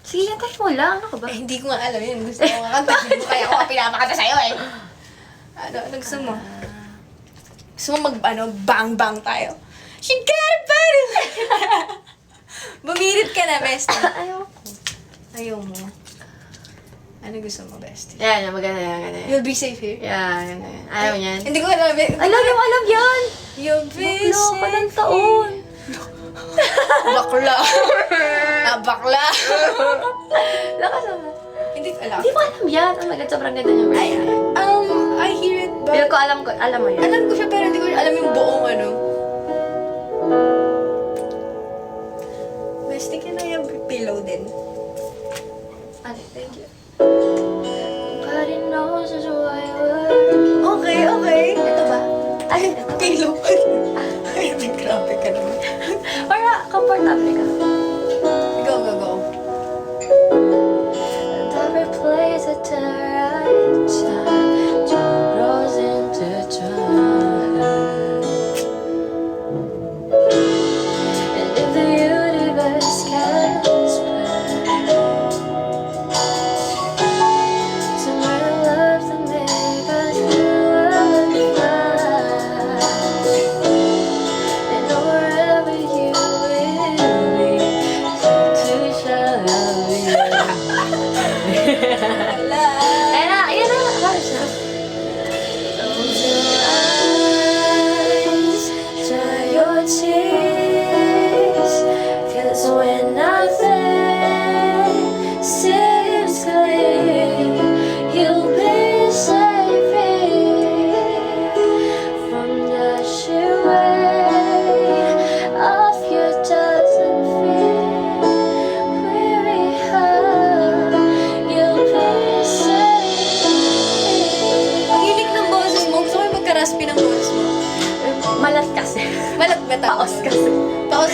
Sige, type mo lang. Ano ka ba? Eh, hindi ko nga alam yun. Gusto ko nga kantahin mo. Kaya ako nga pinapakanta sa'yo eh. Ano gusto mo? Gusto mo bang-bang tayo? She got a body! Bumirit ka na, bestie. Ayaw ko. Ayaw mo. Ano gusto mo, bestie? Yan, maganda yan. Maganda yan. You'll be safe here? Yan. Ayaw niyan. Hindi ko alam. Alam yan! You'll be Bakla safe. ka ng taon. Bakla. Bakla. Lakas mo. Hindi ko alam. Hindi ko alam yan. Oh my God, sobrang ganda niya. I hear it, but... Pero ko alam mo yan. Alam ko siya, pero hindi ko alam yung buong ano. Bestie, can I have pillow din? Ano, thank you. Nobody knows is why we're... Okay. Ito ba? Ay, ito. Pillow. Ay, grabe ka naman. Para comfortable ka. Go. Every place at the right time, two grows into time. And if the universe can spread some real love to make us feel alive, and wherever you will be, two shall be. Ayan na, halos na. Close your eyes, dry your tears, 'cause when nothing seems clear, you'll be safe here from the sheer weight of your doesn't fear. Weary heart, you'll be safe. Ang unique ng boses mo. Gusto ko yung magka-raspy ng boses mo. Malat kasi. Malat ba tawag? Paos kasi. Paos.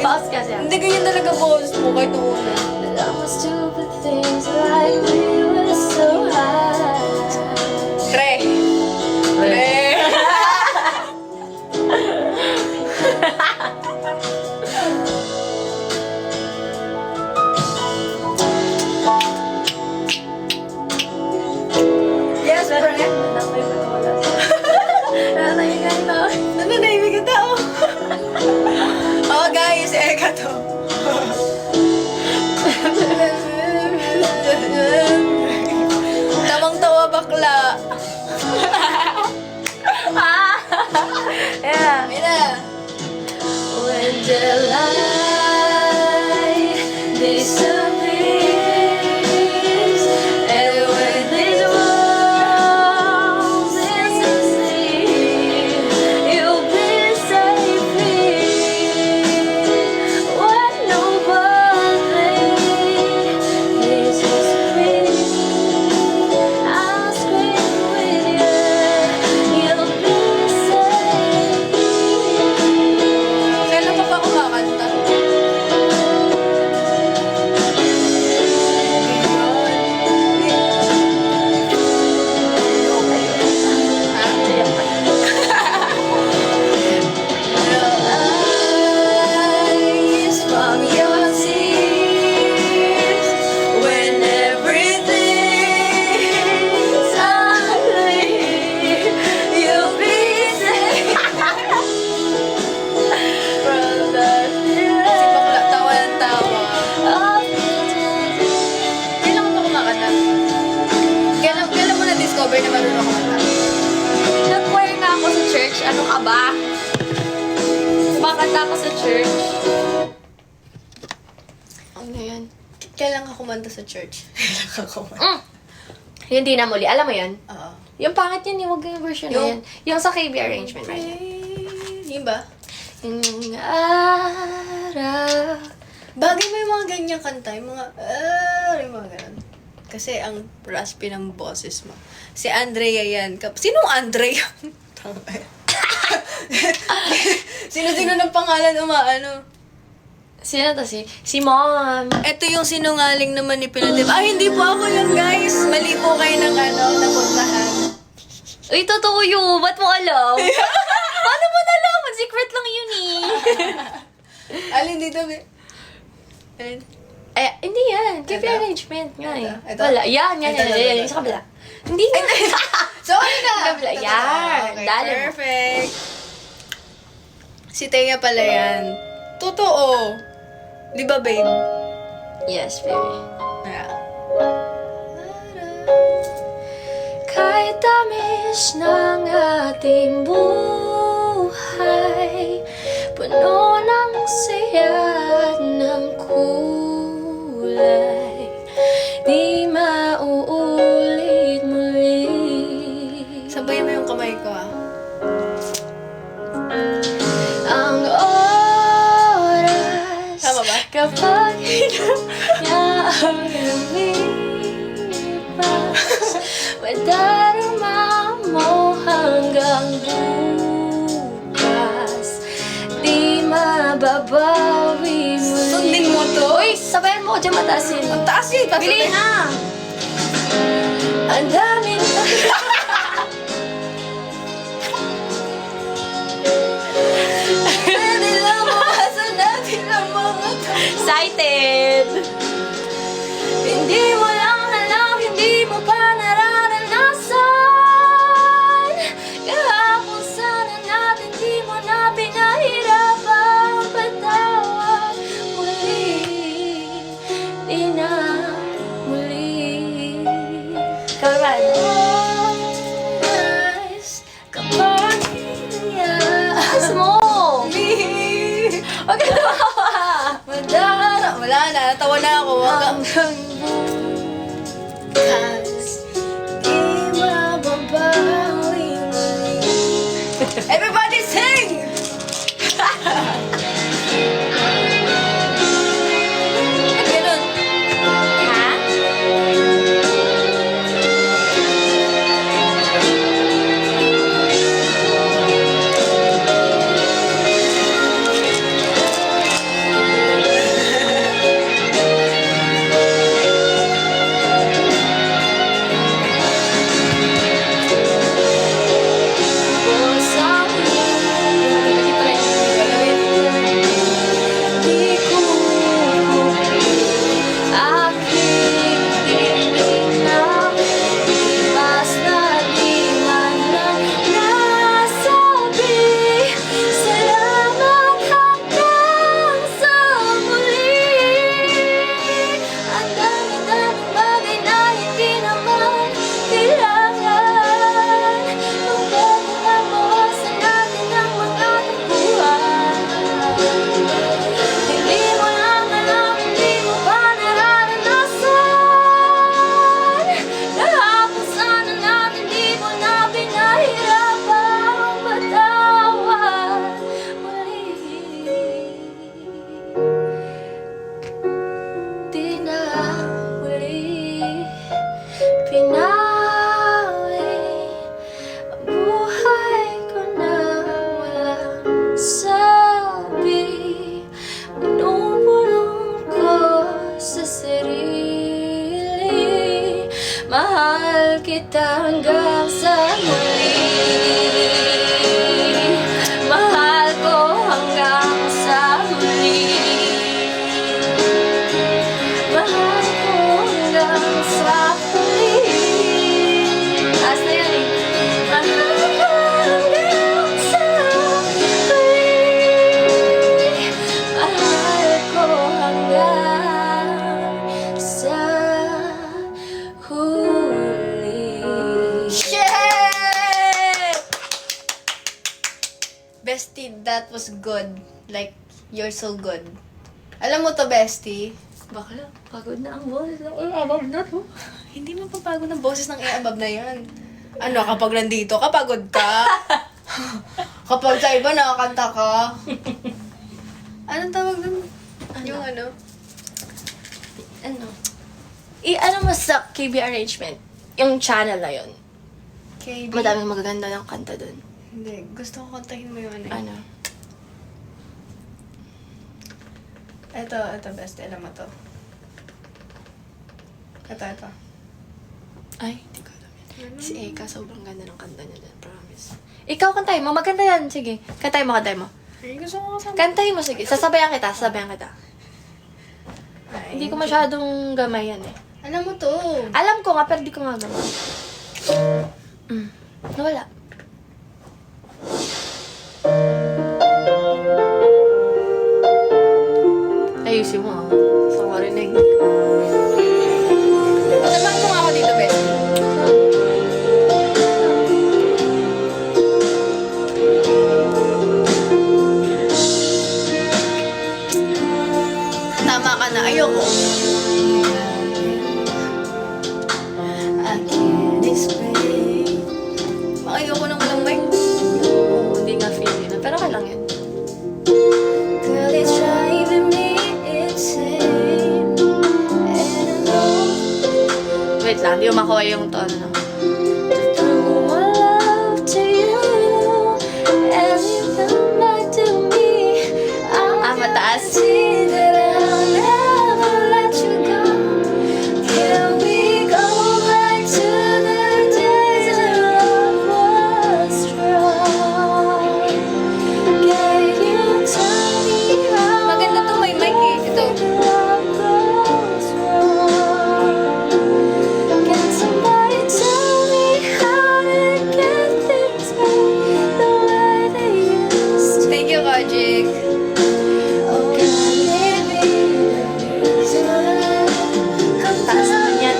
Paos kasi. Hindi ganyan talaga boses mo kahit nung una. Love was stupid things like we were so high. Tre. Yes, pre. Nananahimik ang tao. Oh, guys, Eka to. Tamang-tawa bakla. Yeah. Ayun na. When the light disappears, and when this world is asleep, you'll be safe here. When nobody is scream, I'll scream with you. You'll be safe. Kailan pa ba kumakanta? Eyes from your tears when everything's ugly, you'll be safe from the fear. Si bakla, tawa ng tawa. Kailan ka pa kumakanta? Kailan mo na-discover na marunong ako kumanta? Nag-choir nga ako sa church. Ano ka ba? Kumakanta ako sa church. Ano yan? Kailan ka kumanta sa church? Kailan ka kumanta? Yung di na muli. Alam mo yan? Oo. Yung pangit yan, yung wag yung version na yan. Yung sa KB arrangement, right? Yun ba? Yung araw. Bagay mo yung mga ganyang kanta, yung mga ganun. Kasi ang raspy ng boses mo. Si Andrea yan. Sinong Andrea? Sino-sino ng pangalan umaano? Sino to si Mom. Ito yung sinungaling na manipulative. Hindi po ako yun, guys. Mali po kayo ng napuntahan. Uy, totoo yun. Ba't mo alam? Paano mo nalaman? Secret lang yun eh. Alin dito, be? Alin? Eh, hindi yan. KB Ito? arrangement nga eh. Ito? Wala. Yan. Yung sa kabila. Hindi nga. Sorry na! Kabila. Ito, Yan. Okay, Dali mo. perfect. Si Thea pala yan. Totoo. Di ba, babe? Yes, baby. Yeah. Kahit tamis ng ating buhay, puno ng saya at ng kulay, di mauulit muli. Sabayin mo yung kamay ko, ah. Ang oras Tama ba? kapag niya ang lumipas, madarama mo hanggang bukas, di mababawi muli. Sundin mo to. Uy, sabayan mo ko dyan matasin. Ang taas yun. Bili na! Ang daming Pwede lang mawasan natin ang mga excited! Hindi mo lang alam, hindi mo pa nararanasan. Kahapon sana natin, di mo na pinahirapang patawag muli. Di na muli. Karan. Kapag hinayas mo. Huwag ka tumawa. Wala na. Natawa na ako. Hanggang bukas, di mababawi muli. Everybody sing! Ba't ganun? Ha? Mahal kita hanggang sa muli. Mahal ko hanggang sa huli. Mahal ko hanggang sa huli. Taas na yan eh. Mahal ko hanggang sa huli. Mahal ko hanggang sa huli. Shit! Bestie, that was good. Like, you're so good. Alam mo to, Bestie? Bakla, pagod na ang boses ng abab na to. Hindi mapapagod ng boses ng above na yan. Ano, kapag nandito ka, pagod ka. Kapag sa iba, nakakanta ka. Anong tawag nun? Yung ano? Ano? I-ano mo sa KB Arrangement, yung channel na yun. KB? Madaming magaganda ng kanta dun. Hindi, gusto ko kantahin mo yung ano. Ano? Ito, Bestie, alam mo to. Ito. Ay, hindi ko alam yan. Si Eka, sobrang ganda ng kanta niya dun, promise. Ikaw, kantahin mo. Maganda yan. Sige. Kantahin mo. Ay, gusto ko kasama. Kantahin mo, sige. Sasabayan kita. Hindi ko masyadong gamay yan eh. Alam mo to. Alam ko nga, pero di ko nga gamay. Nawala. Ayusin mo ah. Gusto ko marinig. Samahan mo nga ako dito, Bes. Tama ka na. Ayoko. I can't explain. Ayoko nang walang mic. Oo, hindi nga feel yun. Pero okay lang yun. Girl, it's driving me insane. And I know Wait lang, di ko makuha yung tono. No? through my love to you, and you come back to me. Mataas. See that I'll never let you go. Can we go back to the days when love was strong? Can you tell me how maganda to, may mic eh. Ito. Love goes wrong? Can somebody tell me how to get things back the way they used to? Thank you, Kajik. Oh, Taas naman yan.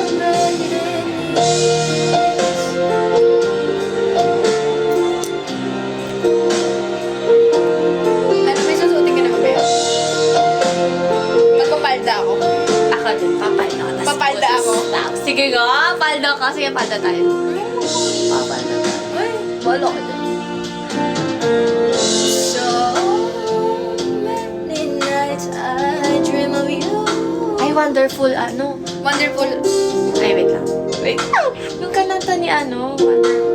Ano, may susuotin ka na ba ba? Magpapalda ako. Ako din, papalda ka. Tas Papalda putis. ako. Tapos, sige nga, palda ka. Sige, palda tayo. Papalda tayo. Ay, Bolo ka dyan. so many nights I dream of you. Ay, wonderful, ano. Wonderful. Ay, wait lang. Wait. Yung kananta ni ano, wonderful.